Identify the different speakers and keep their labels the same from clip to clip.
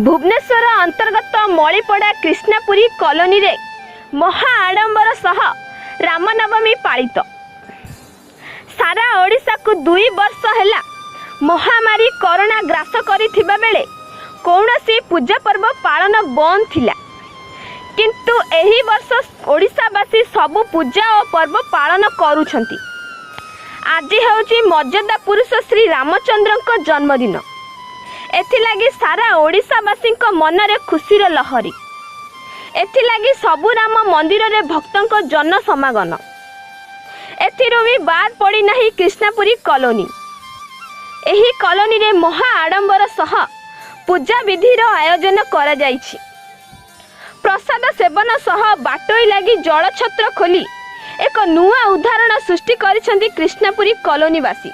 Speaker 1: भुवनेश्वर अंतर्गत मलीपड़ा कृष्णापुरी कॉलोनी रे महा आडंबर सह रामनवमी पालित। सारा ओडिशा को 2 वर्ष हैला महामारी कोरोना ग्रास करिथिबा बेले कौनसी पूजा पर्व पालन बंद थिला, किंतु एही वर्ष ओडिशावासी सबु पूजा और पर्व पालन करूछंती। आज हेउची मर्यादा पुरुष श्री रामचंद्र जन्मदिन। एथिलागी सारा ओडिशावासी मनरे खुशीर लहरी। एथिलागी सबु राम मंदिर रे भक्तों जन समागम। एथिरो भी बाद पड़ी नहीं कृष्णापुरी कॉलोनी। एही कॉलोनी रे महा आडंबर सह पूजा विधिर आयोजन करा जाइछि। प्रसाद सेवन सह बाटोई लागी जल छत्र खोली एक नुआ उदाहरण सृष्टि करिसेंती कृष्णापुरी कॉलोनीवासी।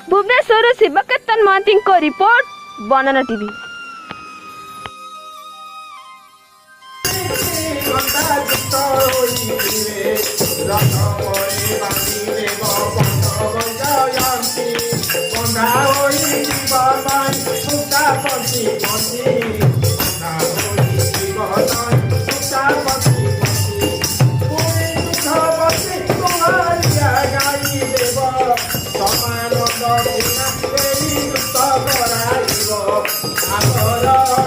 Speaker 1: भुवनेश्वर शिवकेतन महांती को रिपोर्ट, बनन टीवी।
Speaker 2: Amor